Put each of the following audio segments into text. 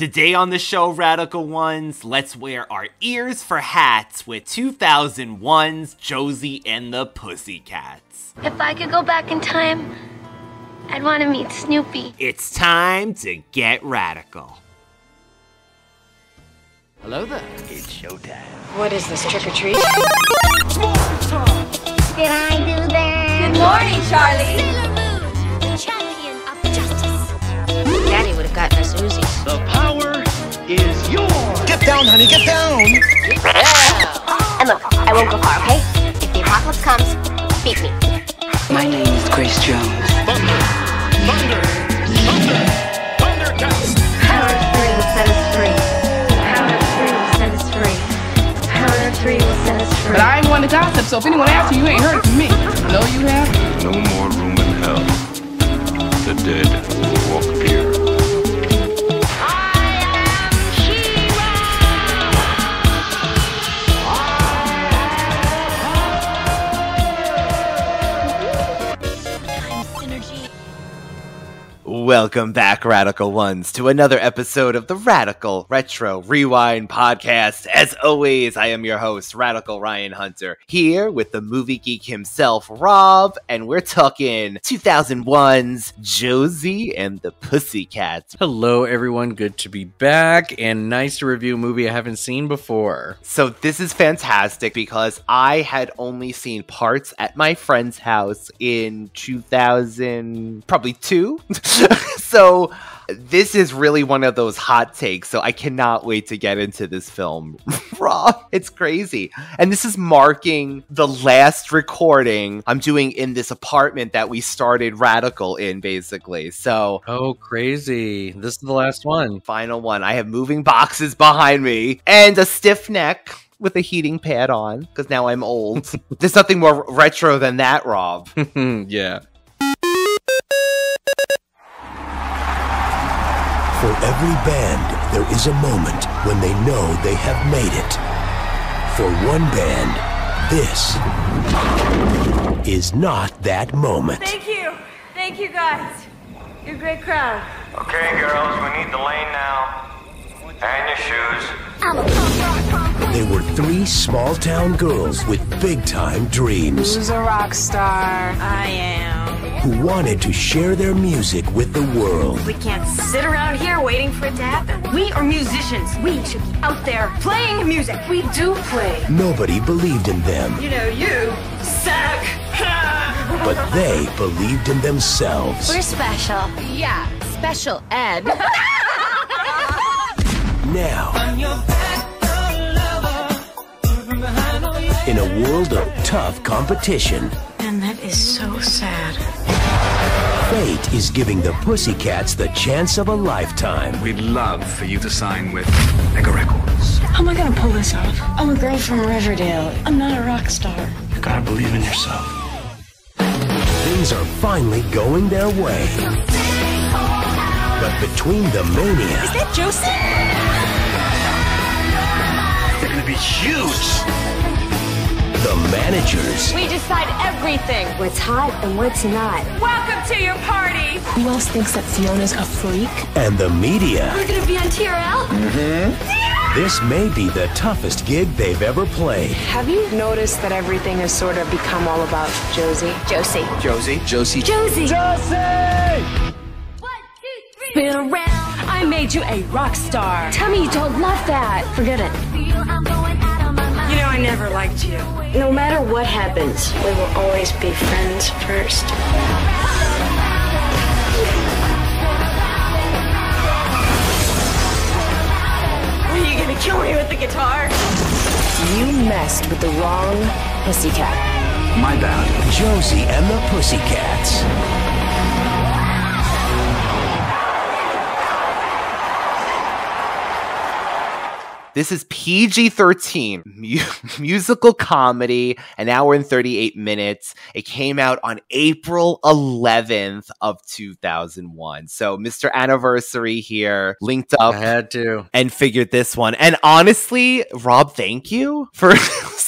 Today on the show, Radical Ones, let's wear our ears for hats with 2001's Josie and the Pussycats. If I could go back in time, I'd want to meet Snoopy. It's time to get radical. Hello there. It's showtime. What is this, trick-or-treat? Did I do that? Good morning, Charlie. Sailor Moon, champion of justice. Daddy would have gotten us Uzis. The power is yours. Get down, honey, get down. And look, I won't go far, okay? If the apocalypse comes, beat me. My name is Grace Jones. Thunder, thunder, thunder, Thundercats. Power of 3 will set us free. Power of 3 will set us free. Power of 3 will set us free. But I ain't one to gossip, so if anyone asks you, you ain't heard it from me. No, you have? No more room in hell. The dead will walk here. Welcome back, Radical Ones, to another episode of the Radical Retro Rewind Podcast. As always, I am your host, Radical Ryan Hunter, here with the movie geek himself, Rob, and we're talking 2001's Josie and the Pussycats. Hello, everyone. Good to be back, and nice to review a movie I haven't seen before. So this is fantastic because I had only seen parts at my friend's house in 2000, probably 2. So this is really one of those hot takes, so I cannot wait to get into this film. Raw, it's crazy. And this is marking the last recording I'm doing in this apartment that we started Radical in, basically. So, oh, crazy. This is the last one. Final one. I have moving boxes behind me and a stiff neck with a heating pad on, because now I'm old. There's nothing more retro than that, Rob. Yeah. For every band, there is a moment when they know they have made it. For one band, this is not that moment. Thank you. Thank you, guys. You're a great crowd. Okay, girls, we need the lane now. And your shoes. They were 3 small-town girls with big-time dreams. Who's a rock star? I am. Who wanted to share their music with the world. We can't sit around here waiting for it to happen. We are musicians. We should be out there playing music. We do play. Nobody believed in them. You know, you suck. But they believed in themselves. We're special. Yeah, special ed. Now, in a world of tough competition, And that is so sad. fate is giving the Pussycats the chance of a lifetime. We'd love for you to sign with Mega Records. How am I gonna pull this off? I'm a girl from Riverdale. I'm not a rock star. You gotta believe in yourself. Things are finally going their way. But between the mania... Is that Josie? They're gonna be huge! The managers... We decide everything. What's hot and what's not. Welcome to your party. Who else thinks that Fiona's a freak? And the media. We're gonna be on TRL? This may be the toughest gig they've ever played. Have you noticed that everything has sort of become all about Josie? Josie. Josie? Josie? Josie! Been around. I made you a rock star. Tell me you don't love that. Forget it. You know, I never liked you. No matter what happens, we will always be friends first. Are you gonna kill me with the guitar? You messed with the wrong pussycat. My bad. Josie and the Pussycats. This is PG-13, musical comedy, an hour and 38 minutes. It came out on April 11th of 2001. So Mr. Anniversary here, linked up. I had to. And figured this one. And honestly, Rob, thank you for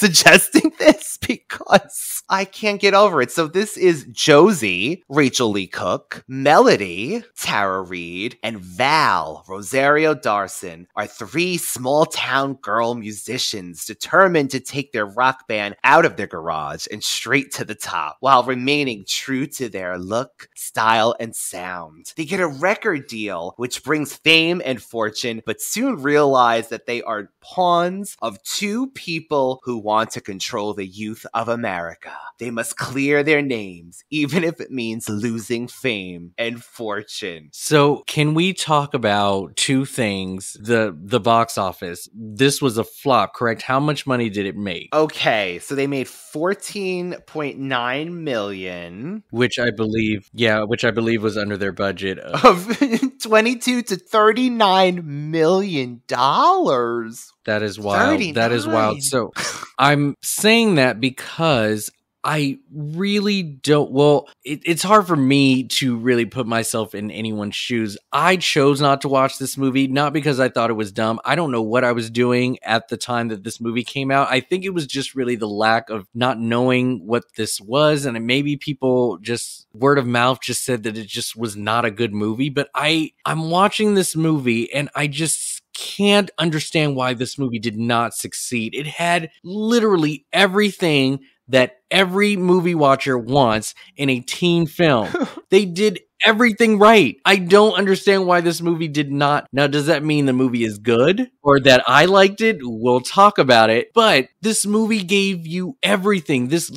suggesting this because I can't get over it. So this is Josie, Rachael Leigh Cook, Melody, Tara Reid, and Val, Rosario Dawson, are three small-town girl musicians determined to take their rock band out of their garage and straight to the top while remaining true to their look, style, and sound. They get a record deal, which brings fame and fortune, but soon realize that they are pawns of two people who want to control the youth of America. They must clear their names, even if it means losing fame and fortune. So can we talk about two things? The box office. This was a flop, correct? How much money did it make? Okay, so they made $14.9 million. Which I believe was under their budget of 22 to $39 million. That is wild. 39. That is wild. So I'm saying that because I really don't. Well, it's hard for me to really put myself in anyone's shoes. I chose not to watch this movie, not because I thought it was dumb. I don't know what I was doing at the time that this movie came out. I think it was just really the lack of not knowing what this was. And maybe people just word of mouth just said that it just was not a good movie. But I'm watching this movie and I just can't understand why this movie did not succeed. It had literally everything that every movie watcher wants in a teen film. They did everything right. I don't understand why this movie did not. Now, does that mean the movie is good or that I liked it? We'll talk about it. But this movie gave you everything. This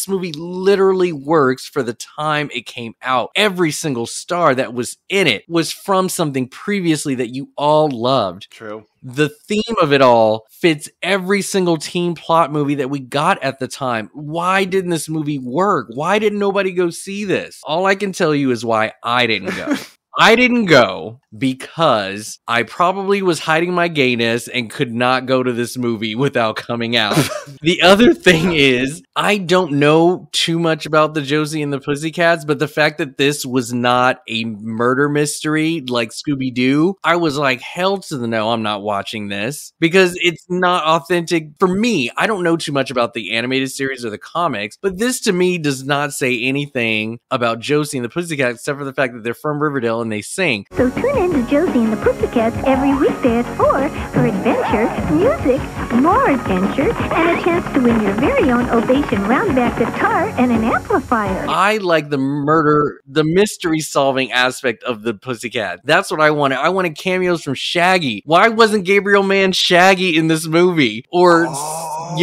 movie literally works for the time it came out. Every single star that was in it was from something previously that you all loved. True. The theme of it all fits every single teen plot movie that we got at the time. Why didn't this movie work? Why didn't nobody go see this? All I can tell you is why I didn't go. I didn't go because I probably was hiding my gayness and could not go to this movie without coming out. The other thing is, I don't know too much about the Josie and the Pussycats, but the fact that this was not a murder mystery like Scooby-Doo, I was like, hell to the no, I'm not watching this because it's not authentic for me. I don't know too much about the animated series or the comics, but this to me does not say anything about Josie and the Pussycats except for the fact that they're from Riverdale and they sing. So tune in to Josie and the Pussycats every weekday at 4 for adventure, music, more adventure, and a chance to win your very own Ovation Roundback guitar and an amplifier. I like the mystery solving aspect of the Pussycat. That's what I wanted. I wanted cameos from Shaggy. Why wasn't Gabriel Mann Shaggy in this movie? Or, but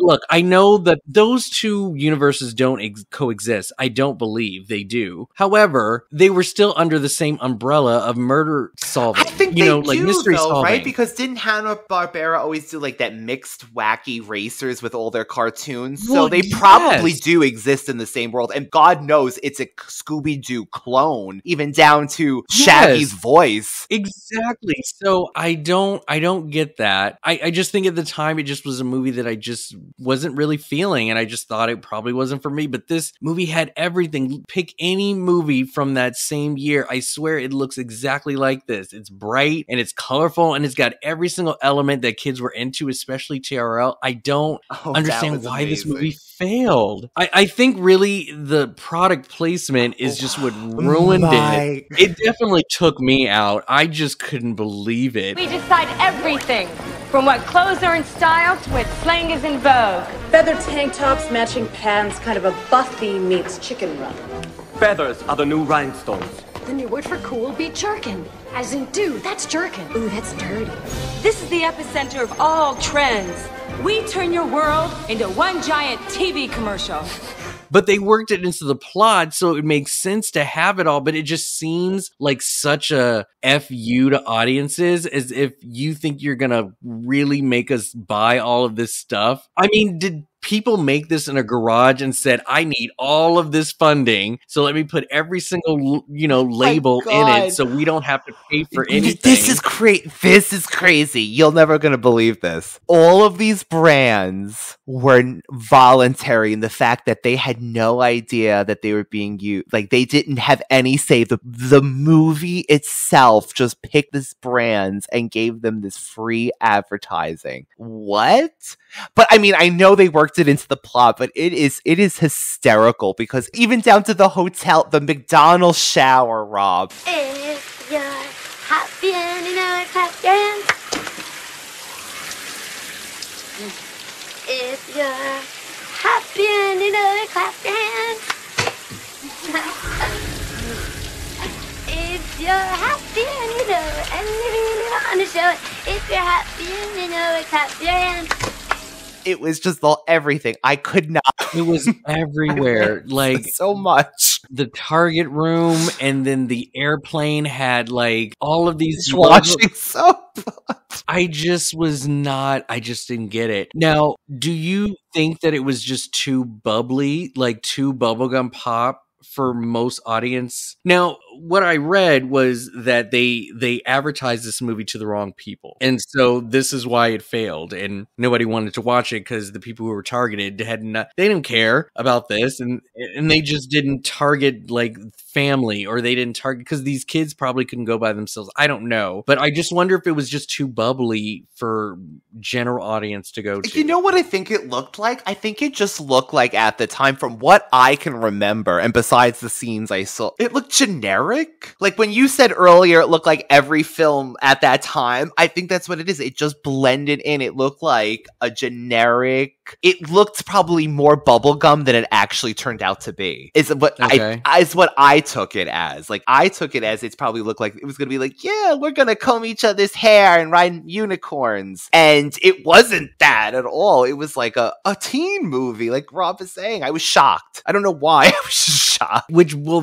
look, I know that those two universes don't coexist. I don't believe they do. However, they were still under the same umbrella of murder solving. I think mystery solving, right? Because didn't Hanna-Barbera always do like that mixed wacky racers with all their cartoons? Well, so they probably do exist in the same world. And God knows it's a Scooby-Doo clone, even down to Shaggy's voice. Exactly. So I don't get that. I just think at the time it just was a movie that I just wasn't really feeling, and I just thought it probably wasn't for me. But this movie had everything. Pick any movie from that same year. I swear it looks exactly like this. It's bright and it's colorful and it's got every single element that kids were into, especially TRL. I don't understand why this movie failed. I think really the product placement is just what ruined it. It definitely took me out. I just couldn't believe it. We decide everything, from what clothes are in style to what slang is in vogue. Feather tank tops, matching pants, kind of a Buffy meets Chicken Run. Feathers are the new rhinestones. The new word for cool would be jerkin. As in, dude, that's jerkin. Ooh, that's dirty. This is the epicenter of all trends. We turn your world into one giant TV commercial. But they worked it into the plot, so it makes sense to have it all, but it just seems like such a FU to audiences, as if you think you're gonna really make us buy all of this stuff. I mean, did people make this in a garage and said, I need all of this funding, so let me put every single, label in it so we don't have to pay for anything. This is crazy. You're never going to believe this. All of these brands were voluntary in the fact that they had no idea that they were being used. Like, they didn't have any say. The movie itself just picked these brands and gave them this free advertising. What? But I mean, I know they worked it into the plot, but it is hysterical because even down to the hotel, the McDonald's shower, Rob. If you're happy and you know it, clap your hands. If you're happy and you know it, clap your hands. If you're happy and you know it, and you really want to show it. If you're happy and you know it, clap your hands. It was just everything. I could not. It was everywhere. Like, so much. The Target room, and then the airplane had like all of these washing soap. I just didn't get it. Now, do you think that it was just too bubbly, like too bubblegum pop for most audience? Now, what I read was that they advertised this movie to the wrong people. And so this is why it failed and nobody wanted to watch it because the people who were targeted they didn't care about this and they just didn't target like family, or they didn't target because these kids probably couldn't go by themselves. I don't know. But I just wonder if it was just too bubbly for general audience to go to. You know what I think it looked like? I think it just looked like at the time, from what I can remember, and besides the scenes I saw, it looked generic. Like when you said earlier, it looked like every film at that time. I think that's what it is. It just blended in. It looked like a generic. It looked probably more bubblegum than it actually turned out to be. Is what I took it as. Like I took it as it's probably looked like it was going to be like, yeah, we're going to comb each other's hair and ride unicorns. And it wasn't that at all. It was like a teen movie, like Rob is saying. I was shocked. I don't know why. I was just shocked.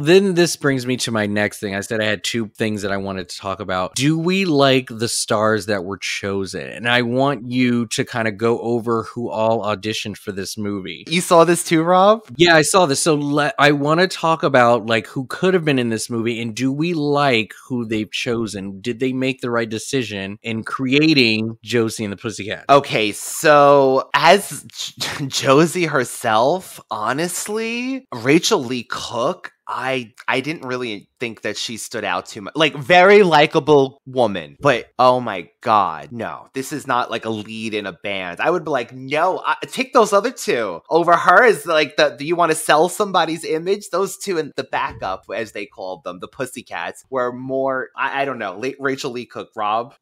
Then this brings me to my next thing. I said I had two things that I wanted to talk about. Do we like the stars that were chosen? And I want you to kind of go over who all auditioned for this movie. You saw this too, Rob? Yeah, I saw this. So I want to talk about like who could have been in this movie, and do we like who they've chosen? Did they make the right decision in creating Josie and the Pussycats? Okay, so as Josie herself, honestly, Rachael Leigh Cook, I didn't really think that she stood out too much. Like, very likable woman, but oh my god, no, this is not like a lead in a band. I would be like, no, take those other two over her. Is like do you want to sell somebody's image? Those two in the backup, as they called them, the Pussycats, were more, I don't know, Rachael Leigh Cook. Rob?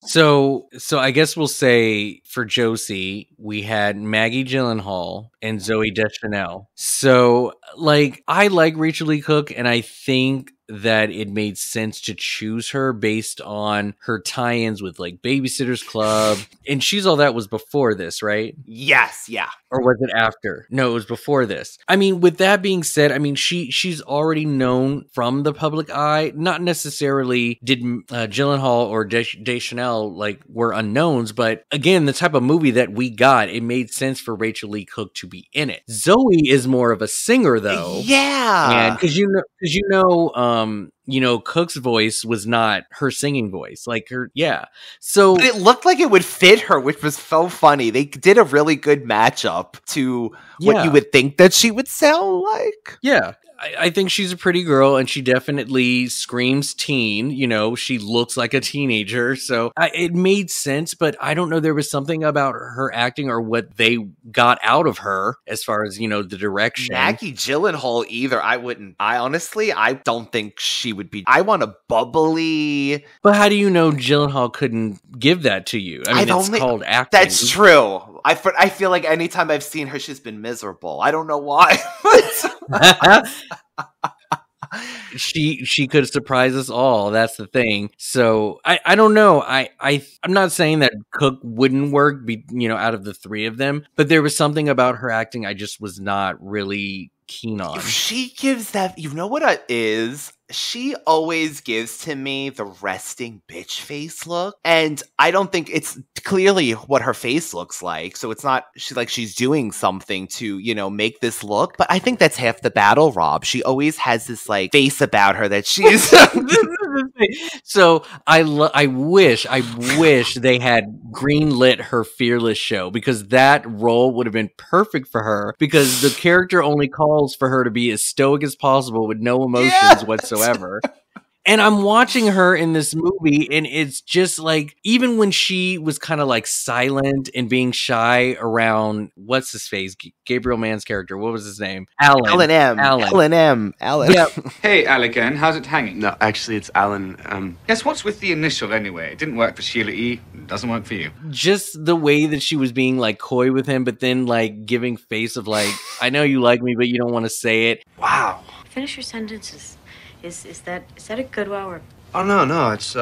So I guess we'll say for Josie, we had Maggie Gyllenhaal and Zooey Deschanel. So, like, I like Rachael Leigh Cook, and I think that it made sense to choose her based on her tie-ins with like Babysitter's Club, and She's All That was before this, right? Yes, yeah. Or was it after? No, it was before this. I mean, with that being said, I mean, she's already known from the public eye. Not necessarily did Gyllenhaal or Deschanel like were unknowns, but again, the type of movie that we got, it made sense for Rachael Leigh Cook to be in it. Zoe is more of a singer, though. Yeah, and because Cook's voice was not her singing voice, like her. Yeah, so but it looked like it would fit her, which was so funny. They did a really good matchup to what you would think that she would sound like. Yeah. I think she's a pretty girl, and she definitely screams teen. You know, she looks like a teenager, so it made sense. But I don't know, there was something about her acting or what they got out of her as far as, the direction. Maggie Gyllenhaal either. I honestly don't think she would be. I want a bubbly. But how do you know Gyllenhaal couldn't give that to you? I mean, it's called acting. That's true. I feel like anytime I've seen her, she's been miserable. I don't know why. She could surprise us all. That's the thing. So I don't know. I'm not saying that Cook wouldn't work, out of the three of them, but there was something about her acting I just was not really keen on. She gives that, you know what it is? she always gives to me the resting bitch face look. And I don't think it's clearly what her face looks like. So it's not she's doing something to, make this look. But I think that's half the battle, Rob. She always has this like face about her that she's So I wish they had greenlit her Fearless show, because that role would have been perfect for her, because the character only calls for her to be as stoic as possible with no emotions whatsoever. And I'm watching her in this movie, and it's just like, even when she was kind of like silent and being shy around, what's his face? Gabriel Mann's character. What was his name? Alan M. Yeah. Hey, Alligan, how's it hanging? No, actually, it's Alan. Yes, what's with the initial anyway? It didn't work for Sheila E. It doesn't work for you. Just the way that she was being like coy with him, but then like giving face of like, I know you like me, but you don't want to say it. Wow. Finish your sentences. Is that a good wow or? Oh no, it's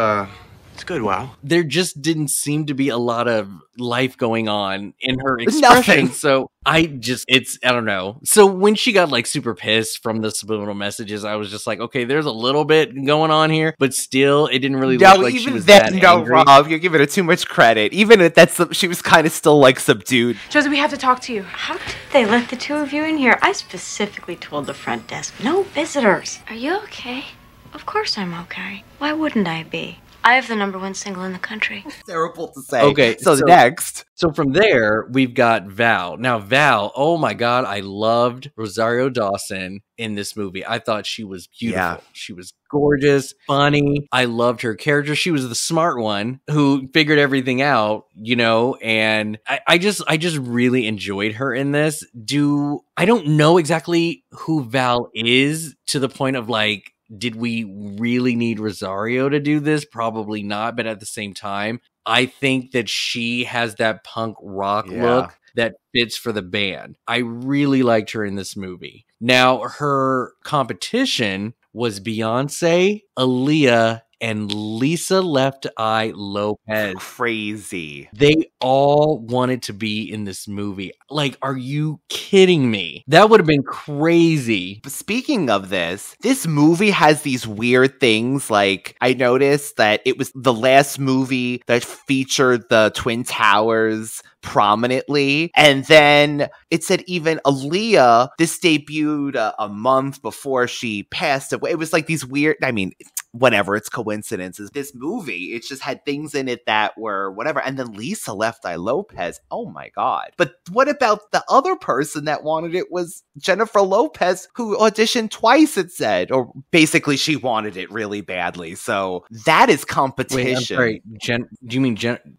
good. Wow. There just didn't seem to be a lot of life going on in her expression. Nothing. So I don't know. So when she got like super pissed from the subliminal messages, I was just like, okay, there's a little bit going on here, but still, it didn't really look like she was that angry. Rob, you're giving her too much credit. Even if she was kind of still like subdued. Josie, we have to talk to you. How did they let the two of you in here? I specifically told the front desk, no visitors. Are you okay? Of course I'm okay. Why wouldn't I be? I have the #1 single in the country. Terrible to say. Okay, so next. So from there, we've got Val. Now, Val, oh my God, I loved Rosario Dawson in this movie. I thought she was beautiful. Yeah. She was gorgeous, funny. I loved her character. She was the smart one who figured everything out, and I just really enjoyed her in this. I don't know exactly who Val is, to the point of like, did we really need Rosario to do this? Probably not. But at the same time, I think that she has that punk rock look that fits for the band. I really liked her in this movie. Now, her competition was Beyonce, Aaliyah, and Lisa Left Eye Lopez. Crazy. They all wanted to be in this movie. Like, are you kidding me? That would have been crazy. But speaking of this movie has these weird things. Like, I noticed that it was the last movie that featured the Twin Towers prominently. And then it said even Aaliyah, this debuted a month before she passed away. It was like these weird, whatever, it's coincidences. This movie, it just had things in it that were whatever. And then Lisa Left Eye Lopez, oh my God. But what about the other person that wanted it was Jennifer Lopez, who auditioned twice, it said. Or basically she wanted it really badly. So that is competition. Wait, I'm sorry. Do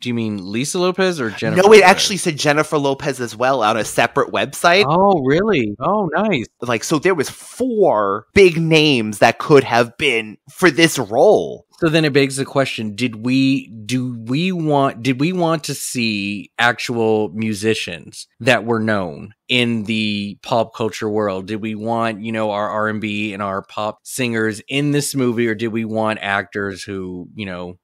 you mean Lisa Lopez or Jennifer? No, it actually said Jennifer Lopez as well on a separate website. Oh, really? Oh, nice. Like, so there was 4 big names that could have been for this role. So then it begs the question, did we want to see actual musicians that were known in the pop culture world? Did we want, our R&B and our pop singers in this movie, or did we want actors who,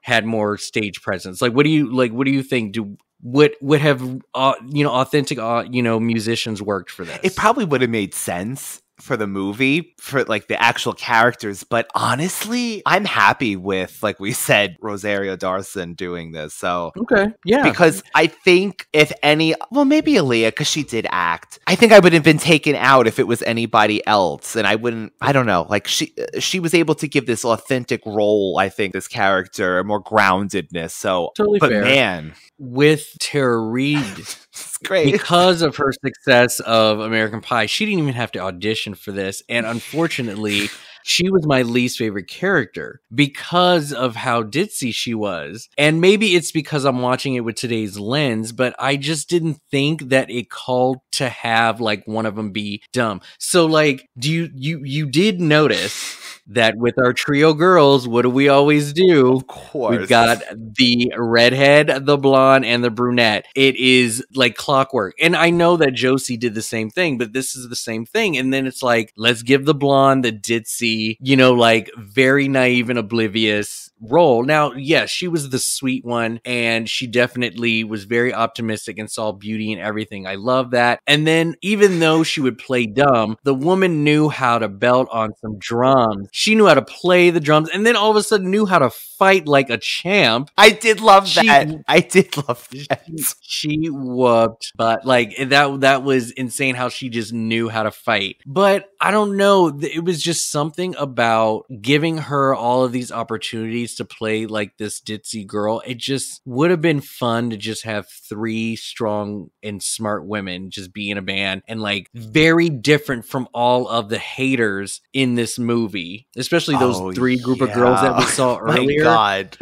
had more stage presence? Like, what do you think? Would have authentic musicians worked for this? It probably would have made sense for the movie, for like the actual characters, but honestly, I'm happy with, like we said, Rosario Dawson doing this. So okay, yeah, because I think if maybe Aaliyah, because she did act. I think I would have been taken out if it was anybody else, and I don't know. Like she was able to give this authentic role. I think this character more groundedness. So totally but fair. Man, with Tara Reid. It's great. Because of her success of American Pie, she didn't even have to audition for this. And unfortunately, she was my least favorite character because of how ditzy she was. And maybe it's because I'm watching it with today's lens, but I just didn't think that it called to have like one of them be dumb. So like, you did notice that with our trio girls, what do we always do? Of course. We've got the redhead, the blonde, and the brunette. It is like clockwork. And I know that Josie did the same thing, but this is the same thing. And then it's like, let's give the blonde the ditzy, like very naive and oblivious role. Now, yes, she was the sweet one, and she definitely was very optimistic and saw beauty in everything. I love that. And then even though she would play dumb, the woman knew how to belt on some drums She knew how to play the drums, and then all of a sudden knew how to fight like a champ. I did love that. I did love that. She whooped, but like that was insane how she just knew how to fight. But I don't know, it was just something about giving her all of these opportunities to play like this ditzy girl. It just would have been fun to just have 3 strong and smart women just be in a band, and like very different from all of the haters in this movie, especially those 3 group of girls that we saw earlier. God.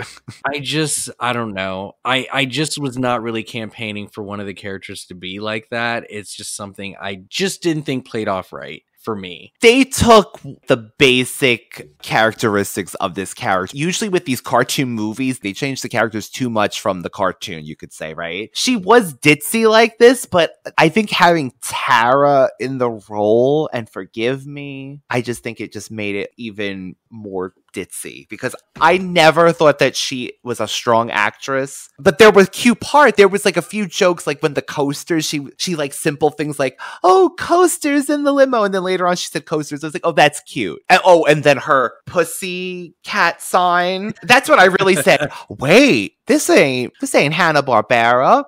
I don't know. I just was not really campaigning for one of the characters to be like that. It's just something I just didn't think played off right for me. They took the basic characteristics of this character. Usually with these cartoon movies, they change the characters too much from the cartoon, you could say, right? She was ditzy like this, but I think having Tara in the role, and forgive me, I just think it just made it even more ditzy, because I never thought that she was a strong actress. But there was cute part. There was like a few jokes, like when the coasters, she like simple things like, oh, coasters in the limo, and then later on she said coasters. I was like, oh, that's cute. And then her Pussycat sign. That's what I really said. Wait, this ain't Hanna-Barbera.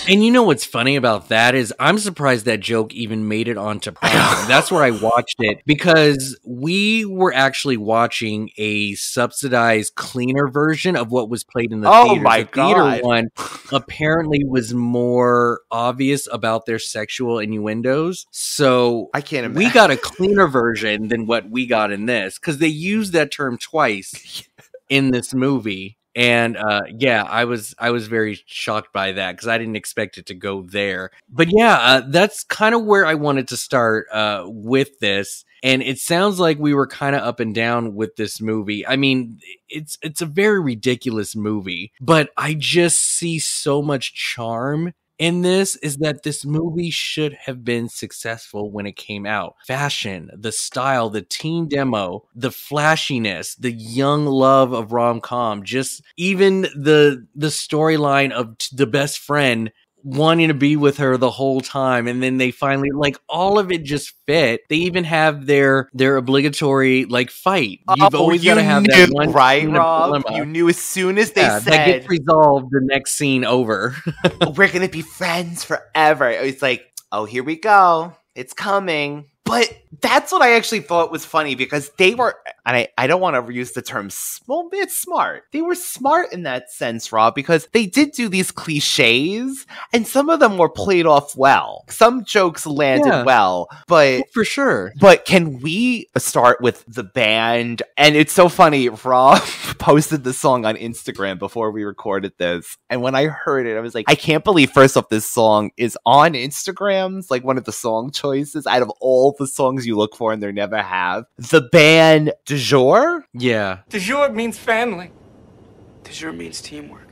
And you know what's funny about that is I'm surprised that joke even made it onto Prime. That's where I watched it, because we were actually watching a subsidized, cleaner version of what was played in the theater. My the theater one apparently was more obvious about their sexual innuendos. So I can't imagine. We got a cleaner version than what we got in this, because they used that term twice in this movie. And yeah, I was very shocked by that, because I didn't expect it to go there. But yeah, that's kind of where I wanted to start with this. And it sounds like we were kind of up and down with this movie. I mean, it's a very ridiculous movie, but I just see so much charm in this, is that this movie should have been successful when it came out. Fashion, the style, the teen demo, the flashiness, the young love of rom-com, just even the storyline of the best friend wanting to be with her the whole time, and then they finally, like, all of it just fit. They even have their obligatory like fight. You've always got to have that one, right, Rob? You knew as soon as they said that gets resolved, the next scene over. We're gonna be friends forever. It's like, oh, here we go. It's coming. But that's what I actually thought was funny, because they were, and I don't want to use the term, well, it's smart. They were smart in that sense, Rob, because they did do these cliches, and some of them were played off well. Some jokes landed well, but for sure. But can we start with the band? And it's so funny, Rob posted the song on Instagram before we recorded this, and when I heard it, I was like, I can't believe, first off, this song is on Instagram's, like, one of the song choices out of all the songs you look for and they never have. The band DuJour? Yeah. DuJour means family. DuJour means teamwork.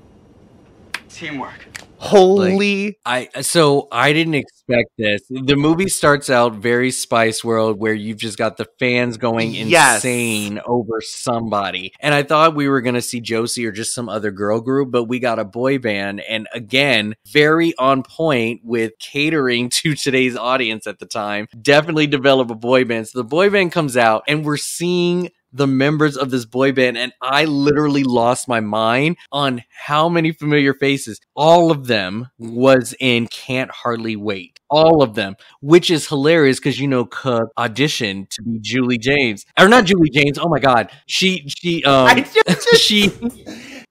Teamwork. Holy. So I didn't expect this. The movie starts out very Spice World, where you've just got the fans going insane over somebody. And I thought we were going to see Josie or just some other girl group, but we got a boy band. And again, very on point with catering to today's audience at the time. Definitely develop a boy band. So the boy band comes out, and we're seeing the members of this boy band, and I literally lost my mind on how many familiar faces. All of them was in Can't Hardly Wait. All of them, which is hilarious, because Cook auditioned to be Julie James, or not Julie James. Oh my God, she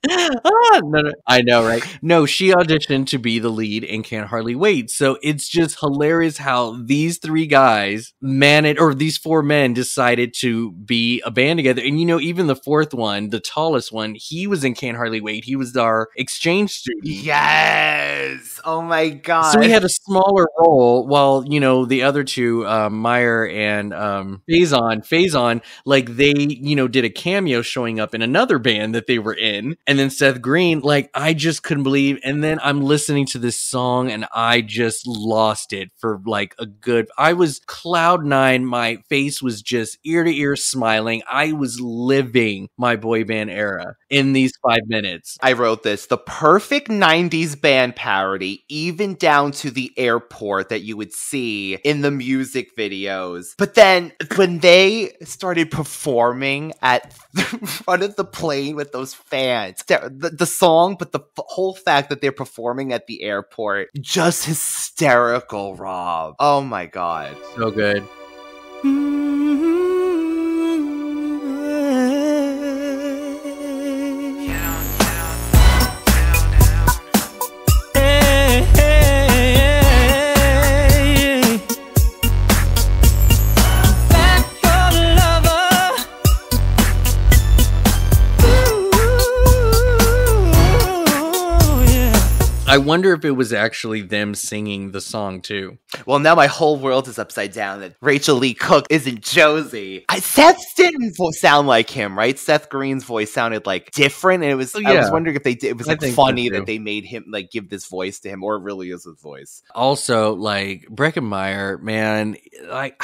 no, I know, right? No, she auditioned to be the lead in Can't Hardly Wait. So it's just hilarious how these 3 guys these 4 men decided to be a band together. And even the 4th one, the tallest one, he was in Can't Hardly Wait. He was our exchange student. Yes. Oh my God. So he had a smaller role, while the other 2, Meyer and Faison, like they did a cameo showing up in another band that they were in. And And then Seth Green, like, I just couldn't believe. And then I'm listening to this song and I just lost it for like I was cloud nine. My face was just ear to ear smiling. I was living my boy band era in these 5 minutes. I wrote this, the perfect 90s band parody, even down to the airport that you would see in the music videos. But then when they started performing at the front of the plane with those fans, the song, but the whole fact that they're performing at the airport, just hysterical, Rob. Oh my God. So good. I wonder if it was actually them singing the song too. Well, now my whole world is upside down that Rachael Leigh Cook isn't Josie. Seth didn't sound like him, right? Seth Green's voice sounded like different, and it was. I was wondering if they did. It was like funny that they made him like give this voice to him, or it really is his voice. Also, like Breckenmeyer, man, like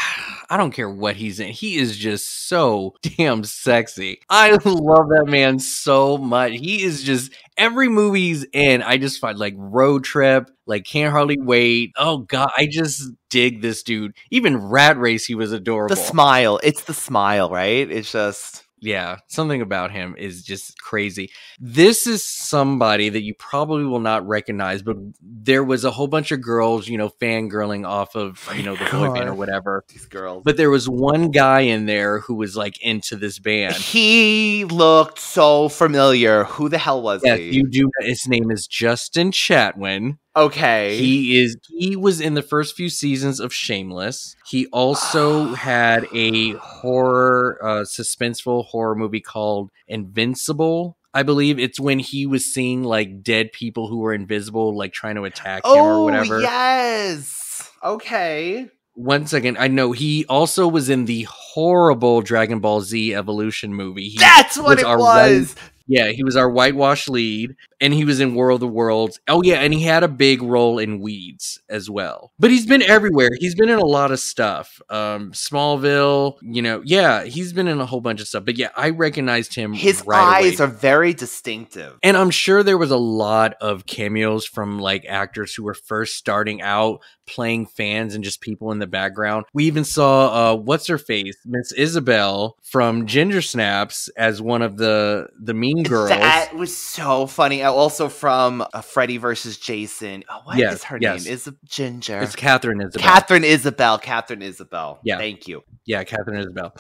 I don't care what he's in. He is just so damn sexy. I love that man so much. He is just every movie he's in. I just find like Road Trip, like Can't Hardly Wait. Oh God, I just dig this dude. Even Rat Race, he was adorable. The smile. It's the smile, right? It's just... Yeah, something about him is just crazy. This is somebody that you probably will not recognize, but there was a whole bunch of girls, you know, fangirling off of, you know, the boy band or whatever. These girls. But there was one guy in there who was like into this band. He looked so familiar. Who the hell was he? You do. His name is Justin Chatwin. Okay. He was in the first few seasons of Shameless. He also had a horror, suspenseful horror movie called Invincible. I believe it's when he was seeing like dead people who were invisible, like trying to attack him or whatever. Yes. Okay. One second. I know he also was in the horrible Dragon Ball Z Evolution movie. That's what it was. Yeah, he was our whitewash lead, and he was in War of the Worlds. Oh, yeah, and he had a big role in Weeds as well. But he's been everywhere. He's been in a lot of stuff. Smallville, you know, yeah, he's been in a whole bunch of stuff. But yeah, I recognized him His right eyes away. are very distinctive. And I'm sure there was a lot of cameos from, like, actors who were first starting out playing fans and just people in the background. We even saw, what's-her-face, Miss Isabel from Ginger Snaps as one of the mean girls. That was so funny. Also from Freddy vs. Jason. Oh, what is her name? Is it Ginger? It's Catherine Isabel. Catherine Isabel. Yeah. Thank you. Yeah, Catherine Isabel.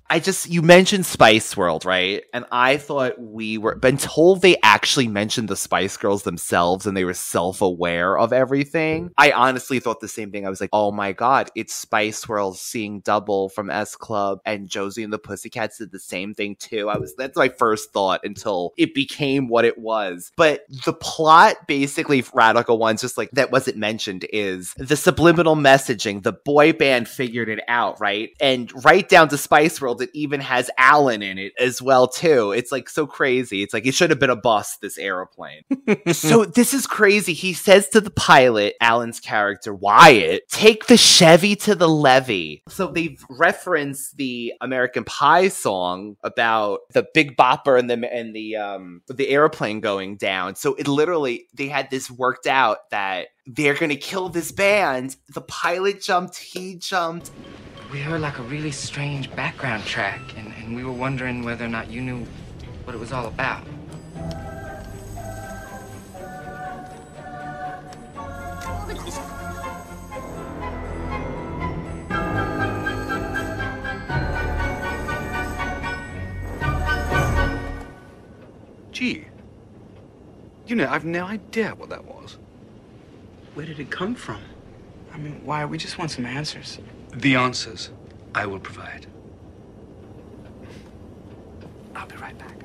You mentioned Spice World, right? And I thought until they actually mentioned the Spice Girls themselves and they were self-aware of everything, I honestly thought the same thing. I was like, oh my God, it's Spice World seeing double from S Club, and Josie and the Pussycats did the same thing too. That's my first thought until it became what it was. But the plot, basically, Radical Ones, just like that wasn't mentioned, is the subliminal messaging. The boy band figured it out, right? And right down to Spice World, it even has Alan in it as well, too. It's like so crazy. It's like it should have been a bus, this airplane. So this is crazy. He says to the pilot, Alan's character, Wyatt, take the Chevy to the levee. So they've referenced the American Pie song about the Big Bopper and the airplane going down. So it literally, they had this worked out that they're going to kill this band. The pilot jumped, he jumped. We heard like a really strange background track, and we were wondering whether or not you knew what it was all about. Gee, you know, I've no idea what that was. Where did it come from? I mean, why? We just want some answers. The answers I will provide. I'll be right back.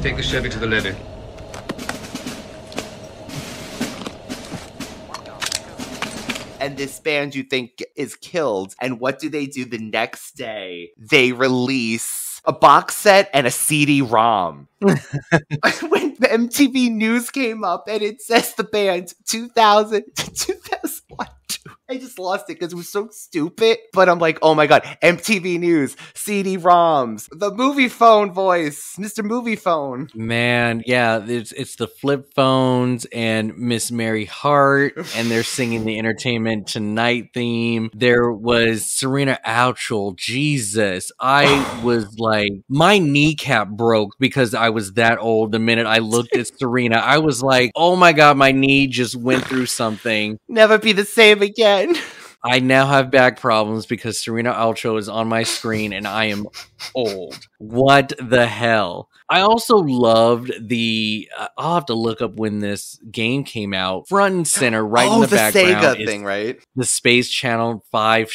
Take the Chevy to the levee. and this band you think is killed. And what do? The next day? They release a box set and a CD-ROM. When the MTV News came up and it says the band 2000 to 2001. I just lost it because it was so stupid. But I'm like, oh my god, MTV News, CD-ROMs, the movie phone voice, Mr. Movie Phone. Man, yeah, it's the flip phones and Miss Mary Hart, and they're singing the Entertainment Tonight theme. There was Serena Outchel. Jesus, I was like, my kneecap broke because I was that old. The minute I looked at Serena, I was like, oh my god, my knee just went through something. Never be the same again. I now have back problems because Serena Outchel is on my screen and I am old. What the hell? I also loved I'll have to look up when this game came out. Front and center, right in the background. Oh, the Sega thing, right? The Space Channel 5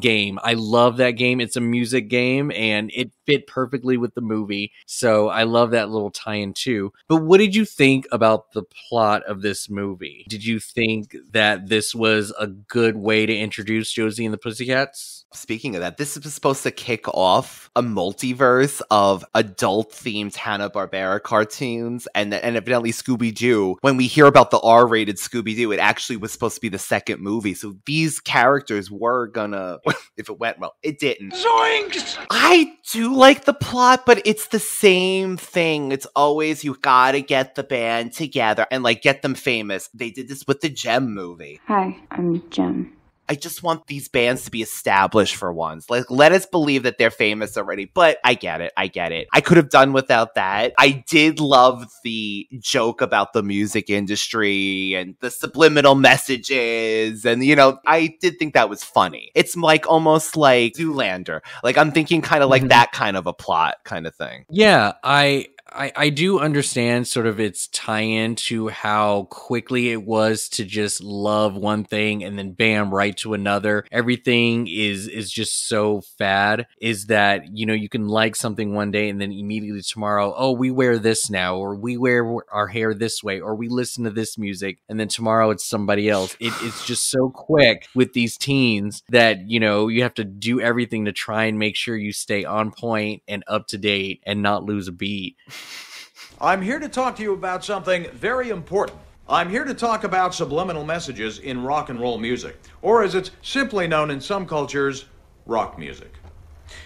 game. I love that game. It's a music game and it fit perfectly with the movie. So I love that little tie-in too. But what did you think about the plot of this movie? Did you think that this was a good way to introduce Josie and the Pussycats? Speaking of that, this is supposed to kick off a multiverse of adult-themed Hanna-Barbera cartoons, and evidently Scooby-Doo. When we hear about the R-rated Scooby-Doo, it actually was supposed to be the second movie, so these characters were gonna, if it went well, it didn't. Zoinks! I do like the plot, but it's the same thing. It's always, you gotta get the band together and, like, get them famous. They did this with the Gem movie. Hi, I'm Gem. I just want these bands to be established for once. Like, let us believe that they're famous already. But I get it. I could have done without that. I did love the joke about the music industry and the subliminal messages. And, I did think that was funny. It's like almost like Zoolander. Like, I'm thinking kind of like that kind of a plot kind of thing. Yeah, I do understand sort of its tie-in to how quickly it was to just love one thing and then bam, right to another. Everything is just so fad, is that, you can like something one day and then immediately tomorrow, oh, we wear this now, or we wear our hair this way, or we listen to this music, and then tomorrow it's somebody else. It's just so quick with these teens that, you have to do everything to try and make sure you stay on point and up to date and not lose a beat. I'm here to talk to you about something very important. I'm here to talk about subliminal messages in rock and roll music, or as it's simply known in some cultures, rock music.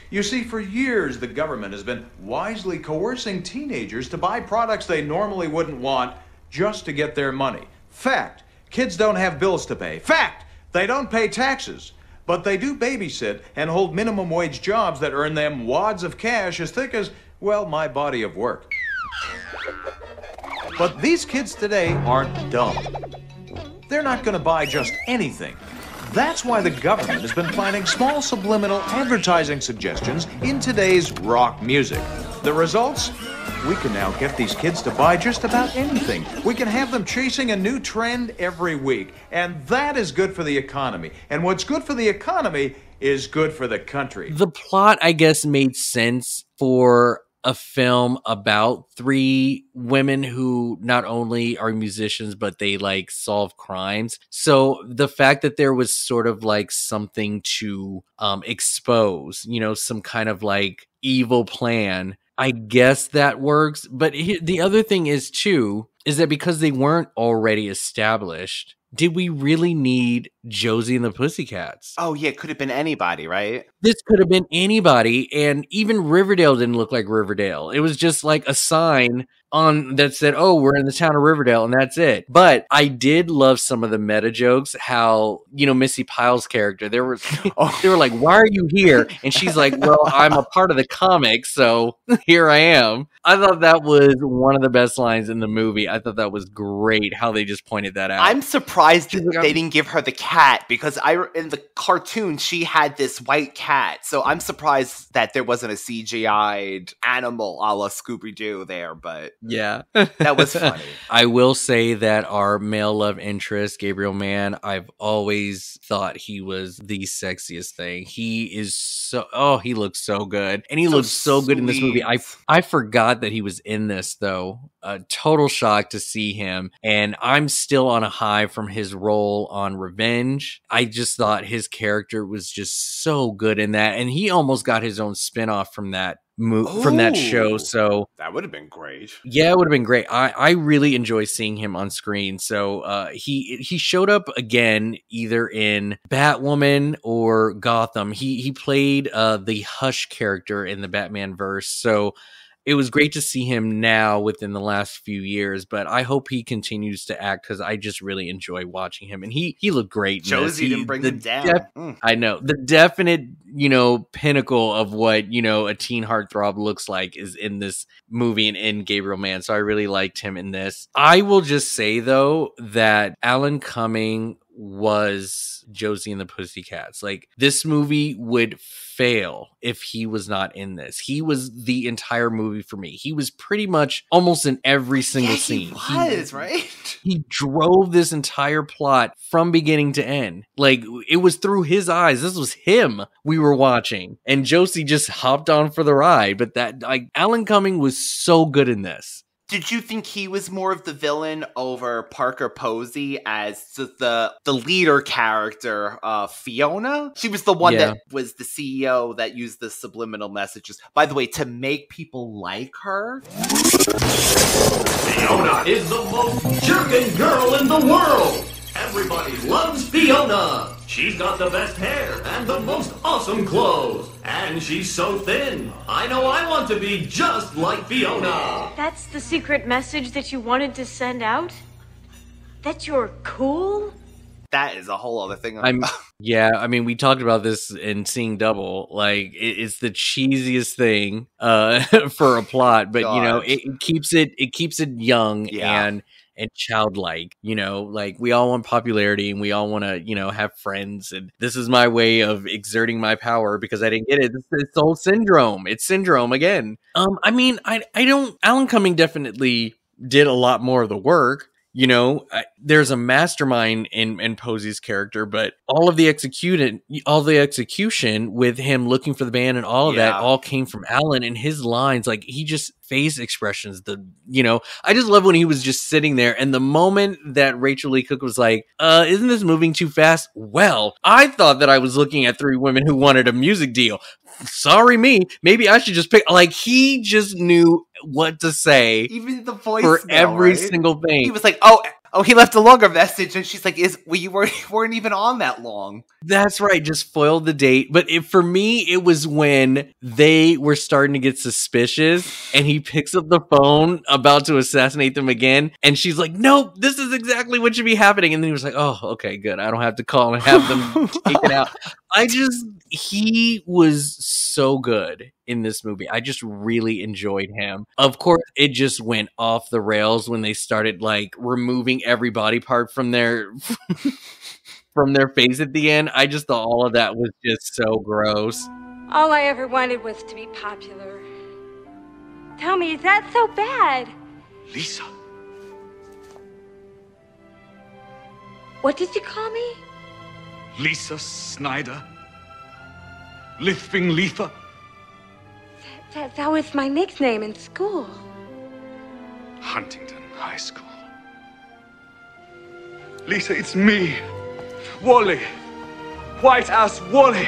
You see, for years, the government has been wisely coercing teenagers to buy products they normally wouldn't want just to get their money. Fact, kids don't have bills to pay. Fact, they don't pay taxes. But they do babysit and hold minimum wage jobs that earn them wads of cash as thick as, well, my body of work. But these kids today aren't dumb. They're not going to buy just anything. That's why the government has been planting small subliminal advertising suggestions in today's rock music. The results? We can now get these kids to buy just about anything. We can have them chasing a new trend every week. And that is good for the economy. And what's good for the economy is good for the country. The plot, I guess, made sense for a film about three women who not only are musicians, but they solve crimes. So the fact that there was sort of something to expose, some kind of evil plan, I guess that works. But the other thing is that because they weren't already established, did we really need Josie and the Pussycats? Oh, yeah, it could have been anybody, right? This could have been anybody, and even Riverdale didn't look like Riverdale. It was just a sign on that said, oh, we're in the town of Riverdale, and that's it. But I did love some of the meta jokes, how, Missi Pyle's character, they were like, why are you here? And she's like, well, I'm a part of the comic, so here I am. I thought that was one of the best lines in the movie. I thought that was great, how they just pointed that out. I'm surprised that they didn't give her the cat, because in the cartoon, she had this white cat. So I'm surprised that there wasn't a CGI'd animal a la Scooby-Doo there, but yeah, that was funny. I will say that our male love interest, Gabriel Mann, I've always thought he was the sexiest thing. He is he looks so good. And he looks so good in this movie. I forgot that he was in this, though. A total shock to see him. And I'm still on a high from his role on Revenge. Orange. I just thought his character was just so good in that, and he almost got his own spinoff from that from that show. So that would have been great. Yeah, it would have been great. I really enjoy seeing him on screen. So he showed up again either in Batwoman or Gotham. He played the Hush character in the Batman verse. So it was great to see him now within the last few years, but I hope he continues to act because I just really enjoy watching him. And he looked great. Josie didn't bring him down. I know. The definite, pinnacle of what, a teen heartthrob looks like is in this movie and in Gabriel Mann. So I really liked him in this. I will just say, though, that Alan Cumming was Josie and the Pussycats. Like, this movie would fail if he was not in this. He was the entire movie for me. He was pretty much almost in every single scene. He was, right? He drove this entire plot from beginning to end. Like, it was through his eyes. This was him we were watching. And Josie just hopped on for the ride. But Alan Cumming was so good in this. Did you think he was more of the villain over Parker Posey as the leader character, Fiona? She was the one that was the CEO that used the subliminal messages. By the way, to make people like her. Fiona is the most jerkin' girl in the world. Everybody loves Fiona. She's got the best hair and the most awesome clothes. And she's so thin. I know I want to be just like Fiona. That's the secret message that you wanted to send out? That you're cool? That is a whole other thing. We talked about this in Seeing Double. Like, it's the cheesiest thing for a plot, but it keeps it young and childlike. Like, we all want popularity and we all want to have friends, and this is my way of exerting my power because I didn't get it. It's the whole syndrome. It's syndrome again. Alan Cumming definitely did a lot more of the work. There's a mastermind in Posey's character, but all the execution with him looking for the band and all of that all came from Alan and his lines. Like, he just face expressions, I just love when he was just sitting there. And the moment that Rachael Leigh Cook was like, isn't this moving too fast? Well, I thought that I was looking at three women who wanted a music deal. Sorry me. Maybe I should just pick. Like, he just knew what to say. Even the voice for every single thing. He was like, oh, he left a longer message, and she's like, you weren't even on that long. That's right, just foiled the date. But for me, it was when they were starting to get suspicious, and he picks up the phone about to assassinate them again, and she's like, nope, this is exactly what should be happening. And then he was like, oh, okay, good. I don't have to call and have them take it out. He was so good in this movie. I just really enjoyed him. Of course, it just went off the rails when they started like removing every body part from their from their face at the end. I just thought all of that was just so gross. All I ever wanted was to be popular. Tell me, is that so bad? Lisa. What did you call me? Lisa Snyder. Lithving Letha. That was my nickname in school. Huntington High School. Lisa, it's me. Wally. White Ass Wally.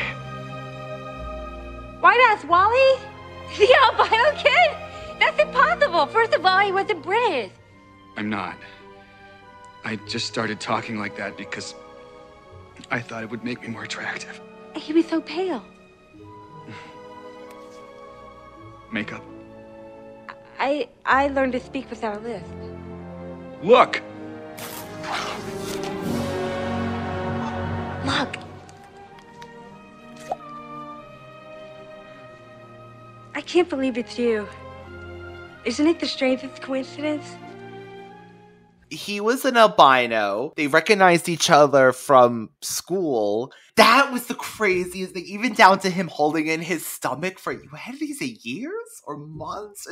White Ass Wally? The albino kid? That's impossible. First of all, he wasn't British. I'm not. I just started talking like that because I thought it would make me more attractive. He was so pale. Makeup. I learned to speak without a lisp. Look! Look! I can't believe it's you. Isn't it the strangest coincidence? He was an albino. They recognized each other from school. That was the craziest thing, even down to him holding in his stomach for, what did he say, years or months?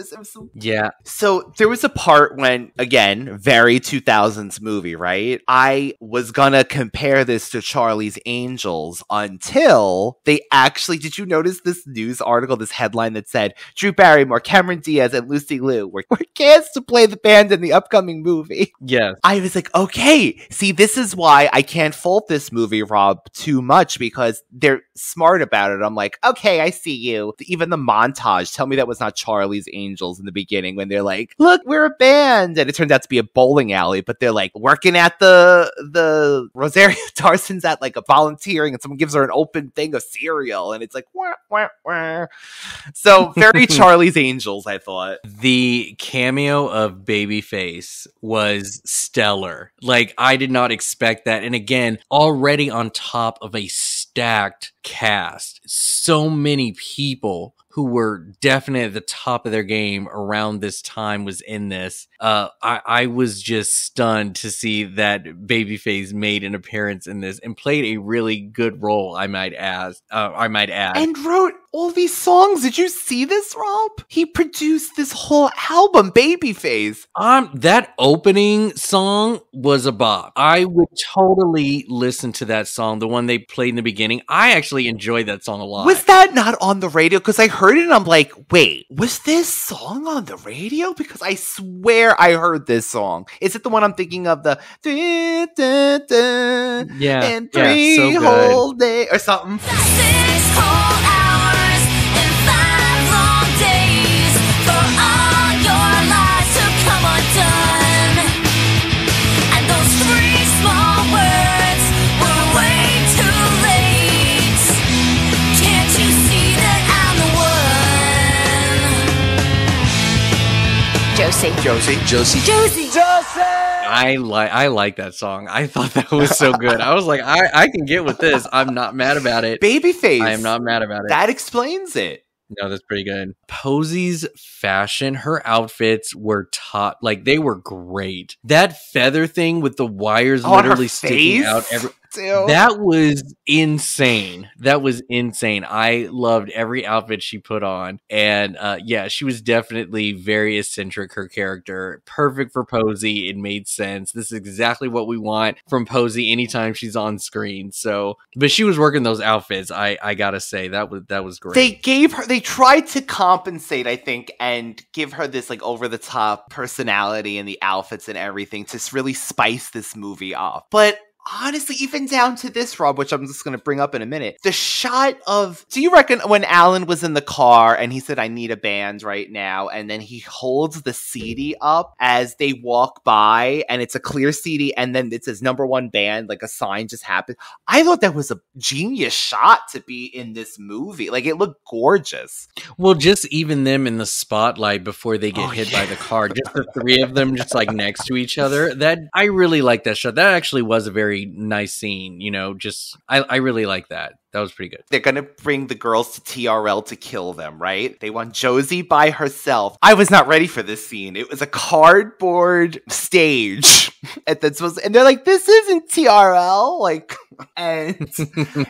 Yeah. So there was a part when, again, very 2000s movie, right? I was gonna compare this to Charlie's Angels until they actually, did you notice this news article, this headline that said, Drew Barrymore, Cameron Diaz, and Lucy Liu were cast to play the band in the upcoming movie? Yes. I was like, okay, see, this is why I can't fault this movie, Rob, too much, because they're smart about it. I'm like, okay, I see you. Even the montage, tell me that was not Charlie's Angels in the beginning when they're like, look, we're a band. And it turns out to be a bowling alley, but they're like working at the Rosario Dawson's at like a volunteering and someone gives her an open thing of cereal. And it's like, wah, wah, wah. So very Charlie's Angels, I thought. The cameo of Babyface was stellar. Like, I did not expect that. And again, already on top of a stacked cast, so many people who were definitely at the top of their game around this time was in this. I was just stunned to see that Babyface made an appearance in this and played a really good role, I might add. And wrote all these songs. Did you see this, Rob? He produced this whole album, Babyface. That opening song was a bop. I would totally listen to that song, the one they played in the beginning. I actually enjoyed that song a lot. Was that not on the radio? Because I heard it and I'm like, wait, was this song on the radio? Because I swear I heard this song. Is it the one I'm thinking of? The yeah, and three so whole day or something. 6 whole hours and 5 long days for all your lies to come undone. And those 3 small words were way too late. Can't you see that I'm the one? Josie. I like that song. I thought that was so good. I was like, I can get with this. I'm not mad about it. Babyface. I am not mad about it. That explains it. No, that's pretty good. Posey's fashion, her outfits were top. Like, they were great. That feather thing with the wires literally sticking out. That was insane. I loved every outfit she put on. And yeah, she was definitely very eccentric, her character. Perfect for Posey. It made sense. This is exactly what we want from Posey anytime she's on screen. So, but she was working those outfits. I gotta say, that was great. They tried to compensate, I think, and give her this like over the top personality and the outfits and everything to really spice this movie up. But honestly, even down to this, Rob, which I'm just going to bring up in a minute, the shot of, do you reckon when Alan was in the car and he said, I need a band right now, and then he holds the CD up as they walk by and it's a clear CD and then it says #1 band, like a sign just happened. I thought that was a genius shot to be in this movie. Like, it looked gorgeous. Well, just even them in the spotlight before they get hit by the car, just the 3 of them just like next to each other. That, I really like that shot. That actually was a very nice scene, you know, just I really like that. That was pretty good. They're going to bring the girls to TRL to kill them, right? They want Josie by herself. I was not ready for this scene. It was a cardboard stage. And they're like, this isn't TRL. Like, and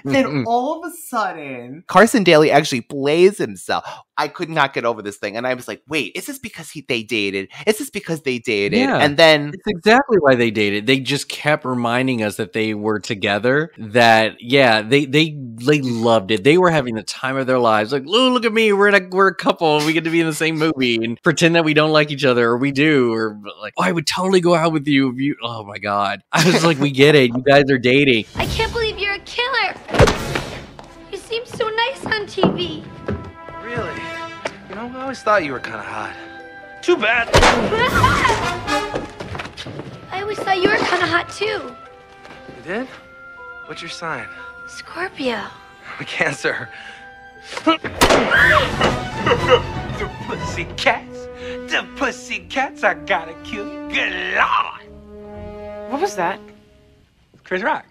then all of a sudden, Carson Daly actually plays himself. I could not get over this thing. And I was like, wait, is this because they dated? Is this because they dated? Yeah, and then it's exactly why they dated. They just kept reminding us that they were together, that, yeah, they loved it. They were having the time of their lives. Like, look at me. We're a couple. We get to be in the same movie and pretend that we don't like each other, or we do, or like, oh, I would totally go out with you if you, oh my God. I was like, we get it. You guys are dating. I can't believe you're a killer. You seem so nice on TV. Really? You know, I always thought you were kind of hot. Too bad. I always thought you were kind of hot too. You did? What's your sign? Scorpio. Cancer. The Pussycats. The Pussycats are gonna kill you. Good Lord. What was that? Chris Rock.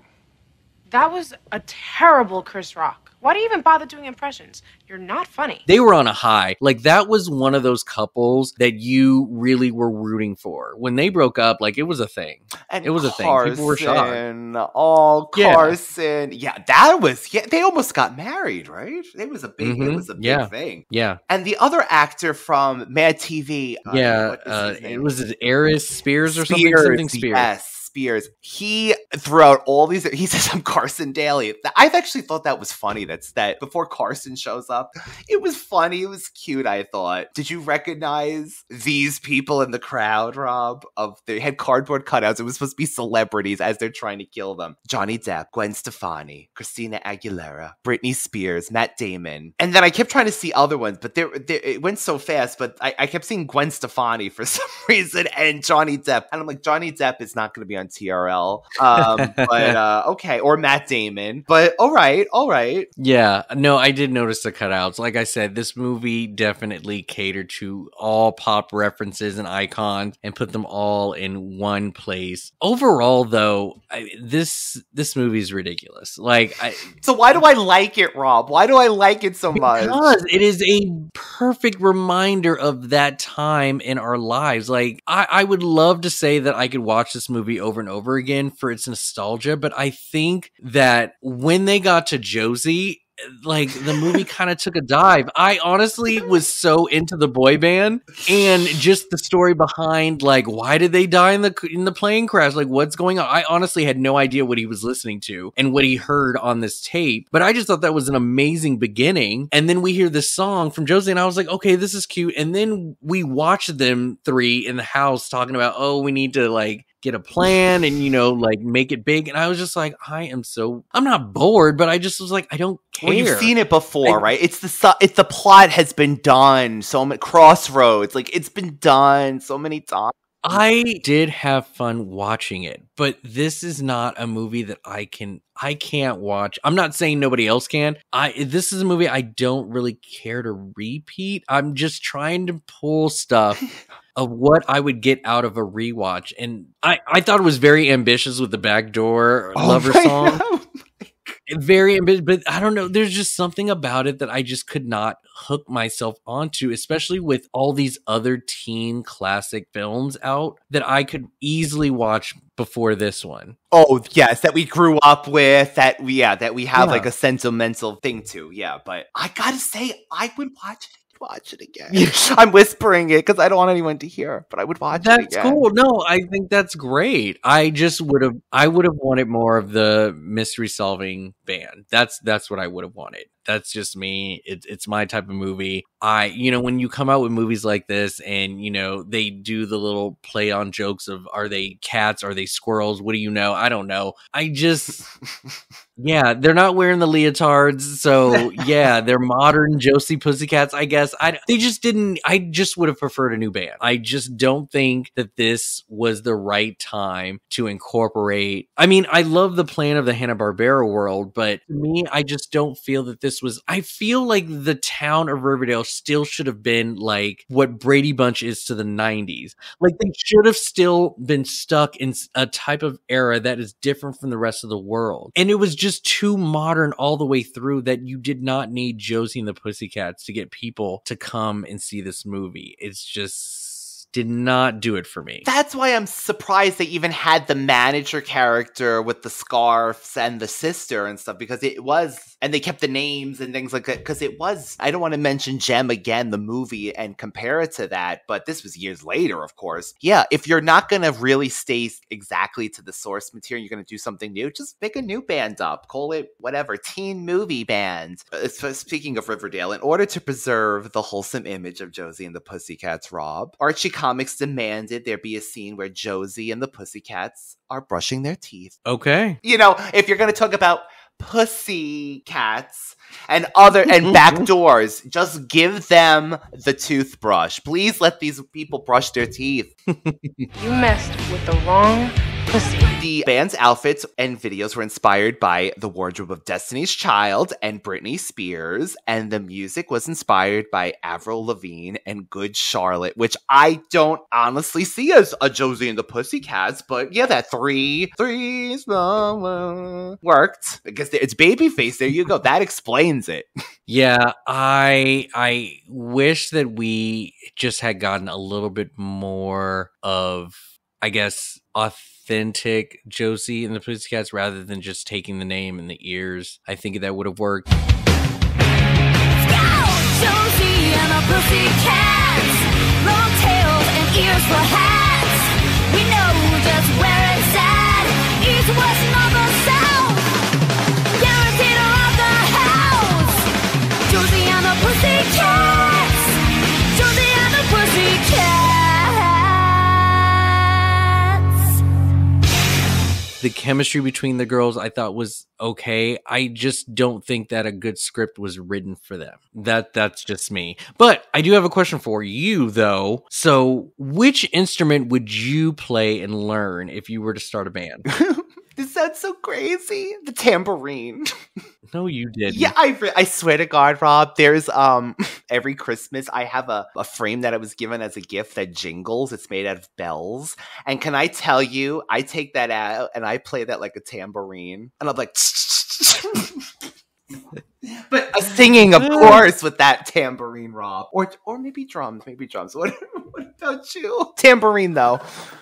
That was a terrible Chris Rock. Why do you even bother doing impressions? You're not funny. They were on a high. Like, that was one of those couples that you really were rooting for. When they broke up, like, it was a thing. And it was a thing. People were shocked. Carson. Yeah, that was, they almost got married, right? It was a big, big thing. Yeah. And the other actor from Mad TV. It was Eris Spears or something? Something Spears. Yes. Spears. He throughout all these, he says I'm Carson Daly. I've actually thought that was funny. That before Carson shows up, it was funny. It was cute. I thought. Did you recognize these people in the crowd, Rob? They had cardboard cutouts. It was supposed to be celebrities as they're trying to kill them. Johnny Depp, Gwen Stefani, Christina Aguilera, Britney Spears, Matt Damon, and then I kept trying to see other ones, but it went so fast. But I kept seeing Gwen Stefani for some reason and Johnny Depp, and I'm like, Johnny Depp is not going to be on TRL, but okay, or Matt Damon, but all right. Yeah, no, I did notice the cutouts. Like I said, this movie definitely catered to all pop references and icons and put them all in one place. Overall, though, this movie is ridiculous. So why do I like it, Rob? Why do I like it so much? Because it is a perfect reminder of that time in our lives. Like, I would love to say that I could watch this movie over and over again for its nostalgia, but I think that when they got to Josie, like, the movie kind of took a dive. I honestly was so into the boy band and just the story behind, like, why did they die in the plane crash? Like, what's going on? I honestly had no idea what he was listening to and what he heard on this tape, but I just thought that was an amazing beginning. And then we hear this song from Josie, and I was like, okay, this is cute. And then we watched them three in the house talking about, oh, we need to, like, get a plan and, like, make it big. And I was just like, I'm not bored, but I just was like, I don't care. Well, you've seen it before, right? It's the plot has been done so many crossroads. Like, it's been done so many times. I did have fun watching it, but this is not a movie that I can't watch. I'm not saying nobody else can. This is a movie I don't really care to repeat. I'm just trying to pull stuff of what I would get out of a rewatch. And I thought it was very ambitious with the Backdoor Lover song. Very ambitious, but I don't know. There's just something about it that I just could not hook myself onto, especially with all these other teen classic films out that I could easily watch before this one. Oh, yes, that we grew up with, that we have like a sentimental thing to. Yeah, but I gotta say, I would watch it again. I'm whispering it because I don't want anyone to hear, but I would watch it again. That's cool. No, I think that's great. I would have wanted more of the mystery solving band. That's what I would have wanted. That's just me. It's my type of movie. When you come out with movies like this and, they do the little play on jokes of, are they cats? Are they squirrels? What do you know? I don't know. Yeah, they're not wearing the leotards. So yeah, they're modern Josie Pussycats, I guess. I just would have preferred a new band. I just don't think that this was the right time to incorporate. I mean, I love the plan of the Hanna-Barbera world, but to me, I just don't feel that I feel like the town of Riverdale still should have been like what Brady Bunch is to the 90s. Like, they should have still been stuck in a type of era that is different from the rest of the world. And it was just too modern all the way through that you did not need Josie and the Pussycats to get people to come and see this movie. It's just did not do it for me. That's why I'm surprised they even had the manager character with the scarves and the sister and stuff, because it was, and they kept the names and things like that, because it was, I don't want to mention Gem again, the movie, and compare it to that, but this was years later, of course. Yeah, if you're not going to really stay exactly to the source material, you're going to do something new, just pick a new band up, call it whatever, teen movie band. Speaking of Riverdale, in order to preserve the wholesome image of Josie and the Pussycats, Rob, Archie Comics demanded there be a scene where Josie and the Pussycats are brushing their teeth. Okay. If you're going to talk about Pussycats and back doors, just give them the toothbrush. Please let these people brush their teeth. You messed with the wrong Pussy. The band's outfits and videos were inspired by the wardrobe of Destiny's Child and Britney Spears, and the music was inspired by Avril Lavigne and Good Charlotte, which I don't honestly see as a Josie and the Pussycats, but yeah, that three worked because it's Babyface. There you go. That explains it. Yeah, I wish that we just had gotten a little bit more of, I guess, authentic Josie and the Pussycats rather than just taking the name and the ears. I think that would have worked. Josie and the Pussycats, long tails and ears for hats. We know just where it's at, east, west, north, or south. Guaranteed to rock the house. Josie and the Pussycats, Josie and the Pussycats. The chemistry between the girls I thought was okay. I just don't think that a good script was written for them. That's just me. But I do have a question for you though. So which instrument would you play and learn if you were to start a band? This sounds so crazy. The tambourine. No, you didn't. Yeah, I swear to God, Rob, there's every Christmas I have a frame that I was given as a gift that jingles. It's made out of bells. And can I tell you, I take that out and I play that like a tambourine. And I'm like but singing, of course, with that tambourine, Rob. Or maybe drums. What about you? Tambourine, though.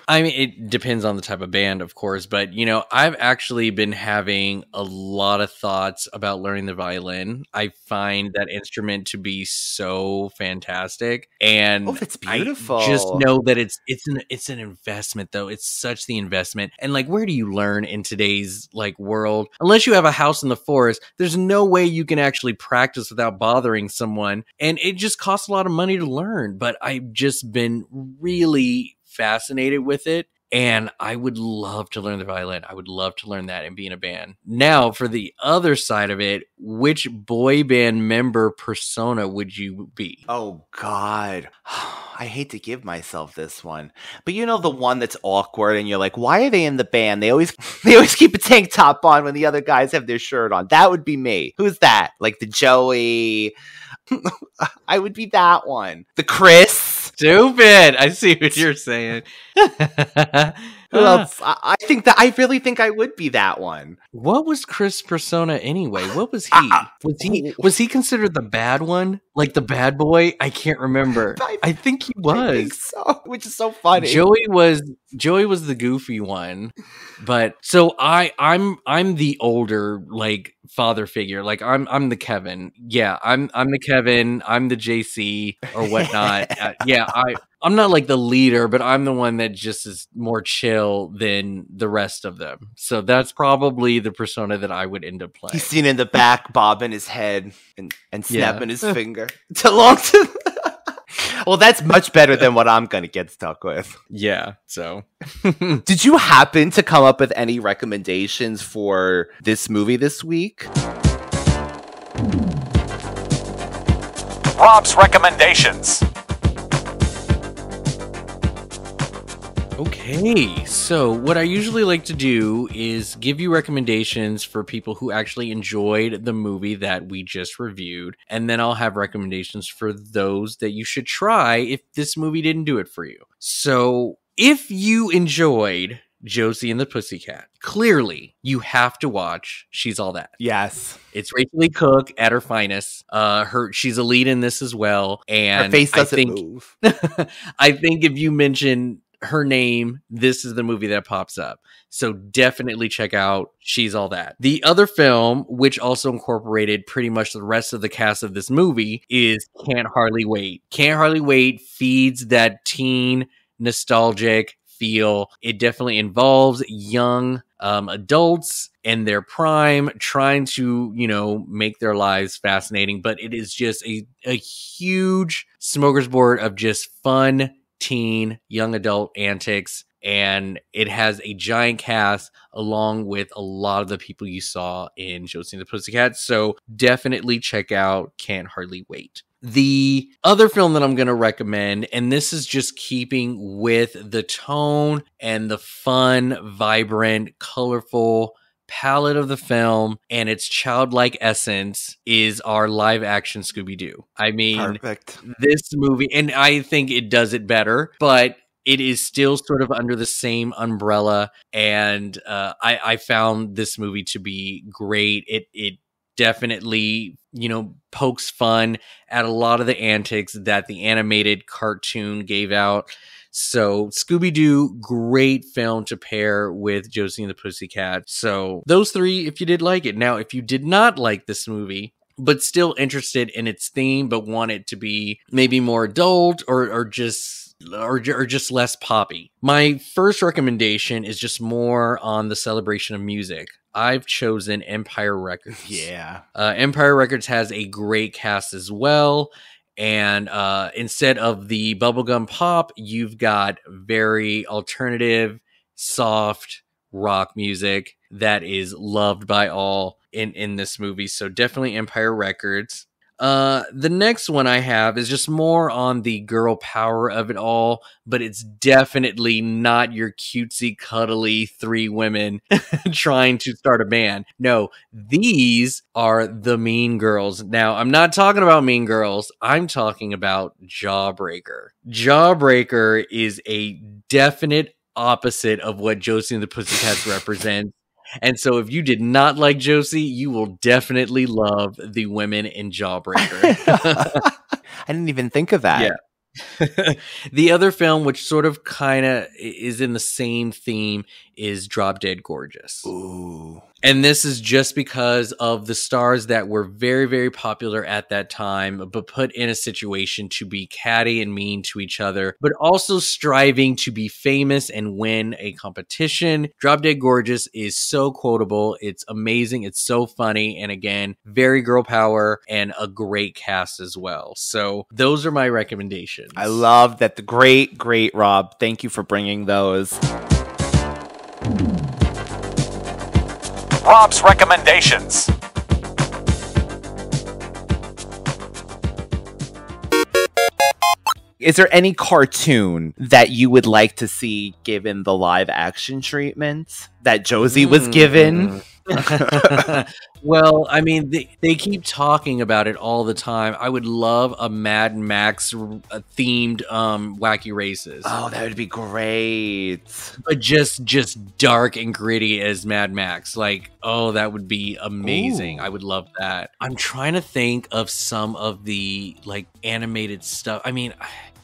I mean, it depends on the type of band, of course. But, you know, I've actually been having a lot of thoughts about learning the violin. I find that instrument to be so fantastic. And it's beautiful. I just know that it's an investment, though. It's such the investment. And, like, where do you learn in today's, like, world? Unless you have a house in the forest, there's no way you can actually practice without bothering someone, and it just costs a lot of money to learn. But I've just been really fascinated with it, and I would love to learn the violin. I would love to learn that and be in a band. Now, for the other side of it, which boy band member persona would you be? Oh, God. I hate to give myself this one. But you know the one that's awkward and you're like, why are they in the band? They always keep a tank top on when the other guys have their shirt on. That would be me. Who's that? Like the Joey. I would be that one. The Chris. Stupid. I see what you're saying. Who else? I really think I would be that one. What was Chris' persona anyway? What was he? Was he considered the bad one? Like the bad boy? I can't remember. I think he was. I think so, which is so funny. Joey was the goofy one. But so I'm the older, like, father figure. Like I'm the Kevin. Yeah, I'm the Kevin. I'm the JC or whatnot. I'm not like the leader, but I'm the one that just is more chill than the rest of them. So that's probably the persona that I would end up playing. He's seen in the back, bobbing his head and snapping his finger. Too long to... Well, that's much better than what I'm going to get stuck with. Yeah, so. Did you happen to come up with any recommendations for this movie this week? Rob's recommendations. Okay, so what I usually like to do is give you recommendations for people who actually enjoyed the movie that we just reviewed, and then I'll have recommendations for those that you should try if this movie didn't do it for you. So, if you enjoyed Josie and the Pussycat, clearly you have to watch She's All That. Yes. It's Rachel Lee Cook at her finest. She's a lead in this as well, and her face doesn't move. I think if you mention her name, this is the movie that pops up. So definitely check out She's All That. The other film, which also incorporated pretty much the rest of the cast of this movie, is Can't Hardly Wait. Can't Hardly Wait feeds that teen nostalgic feel. It definitely involves young adults in their prime trying to, make their lives fascinating, but it is just a huge smorgasbord of just fun teen, young adult antics, and it has a giant cast along with a lot of the people you saw in Josie and the Pussycats, so definitely check out Can't Hardly Wait. The other film that I'm going to recommend, and this is just keeping with the tone and the fun, vibrant, colorful palette of the film and its childlike essence, is our live action Scooby-Doo. I mean, Perfect. This movie, and I think it does it better, but it is still sort of under the same umbrella, and I found this movie to be great. It definitely, pokes fun at a lot of the antics that the animated cartoon gave out. So Scooby-Doo, great film to pair with Josie and the Pussycats. So those three, if you did like it. Now, if you did not like this movie, but still interested in its theme, but want it to be maybe more adult or just less poppy, my first recommendation is just more on the celebration of music. I've chosen Empire Records. Yeah. Empire Records has a great cast as well. And instead of the bubblegum pop, you've got very alternative, soft rock music that is loved by all in this movie. So definitely Empire Records. The next one I have is just more on the girl power of it all, but it's definitely not your cutesy, cuddly three women trying to start a band. No, these are the Mean Girls. Now, I'm not talking about Mean Girls. I'm talking about Jawbreaker. Jawbreaker is a definite opposite of what Josie and the Pussycats represent. And so if you did not like Josie, you will definitely love the women in Jawbreaker. I didn't even think of that. Yeah. The other film, which sort of kind of is in the same theme, is Drop Dead Gorgeous. Ooh. And this is just because of the stars that were very, very popular at that time, but put in a situation to be catty and mean to each other, but also striving to be famous and win a competition. Drop Dead Gorgeous is so quotable. It's amazing. It's so funny. And again, very girl power and a great cast as well. So those are my recommendations. I love that. The great Rob. Thank you for bringing those. Rob's recommendations. Is there any cartoon that you would like to see given the live action treatment that Josie was given? Well, I mean, they keep talking about it all the time. I would love a Mad Max themed Wacky Races. Oh, that would be great. But just dark and gritty as Mad Max. Like, oh, that would be amazing. Ooh. I would love that. I'm trying to think of some of the like animated stuff. I mean,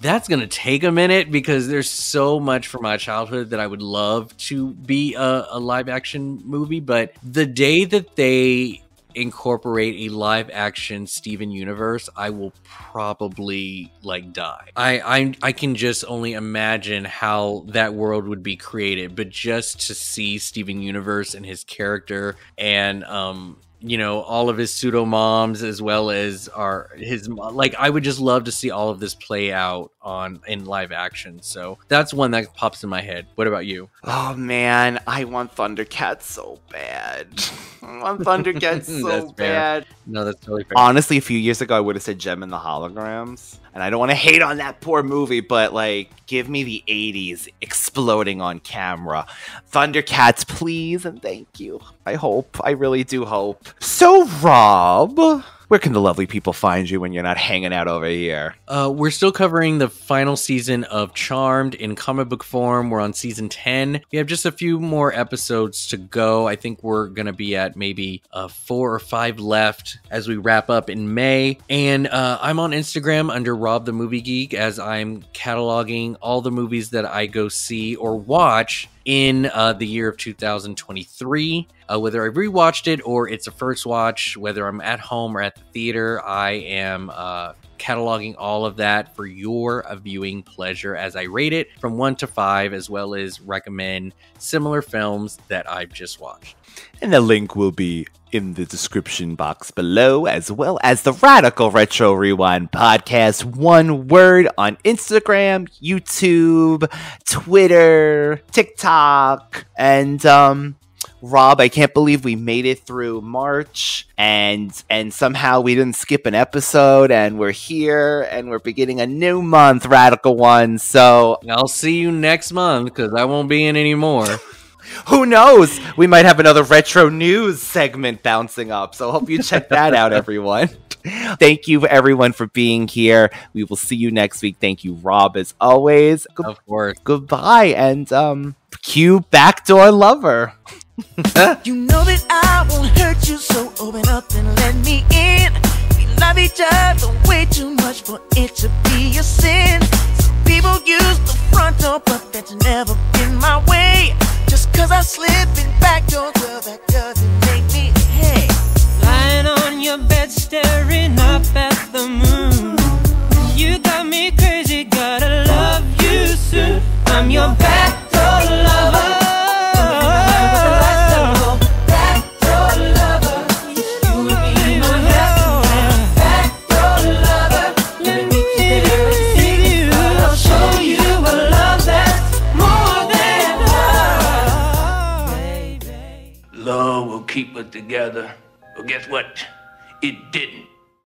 that's going to take a minute because there's so much from my childhood that I would love to be a live action movie. But the day that they incorporate a live action Steven Universe, I will probably like die. I can just only imagine how that world would be created, but just to see Steven Universe and his character and all of his pseudo moms as well as I would just love to see all of this play out in live action. So that's one that pops in my head. What about you? Oh man, I want Thundercats so bad. I want Thundercats so bad. No, that's totally fair. Honestly, a few years ago I would have said Gem and the Holograms. And I don't want to hate on that poor movie, but give me the 80s exploding on camera. Thundercats, please, and thank you. I really do hope. So, Rob, where can the lovely people find you when you're not hanging out over here? We're still covering the final season of Charmed in comic book form. We're on season 10. We have just a few more episodes to go. I think we're going to be at maybe 4 or 5 left as we wrap up in May. And I'm on Instagram under Rob the Movie Geek as I'm cataloging all the movies that I go see or watch in the year of 2023. Whether I rewatched it or it's a first watch, whether I'm at home or at the theater, I am cataloging all of that for your viewing pleasure as I rate it from 1 to 5, as well as recommend similar films that I've just watched. And the link will be in the description box below, as well as the Radical Retro Rewind podcast, one word, on Instagram, YouTube, Twitter, TikTok, and Rob, I can't believe we made it through March and somehow we didn't skip an episode, and we're here and we're beginning a new month, Radical One. So I'll see you next month because I won't be in anymore. Who knows? We might have another retro news segment bouncing up. So hope you check that out, everyone. Thank you, everyone, for being here. We will see you next week. Thank you, Rob, as always. Of course. Goodbye, and cue Backdoor Lover. You know that I won't hurt you, so open up and let me in. We love each other way too much for it to be a sin. Some people use the front door, but that's never been my way. Just cause I slip in back doors, well, that doesn't make me, hey. Lying on your bed staring up at the moon. You got me crazy, gotta love you soon. I'm your backdoor lover. Backdoor lover. You and me, my backdoor lover. Let me take you. I'll show you a love that's more than love. Love will keep us together. But guess what? It didn't.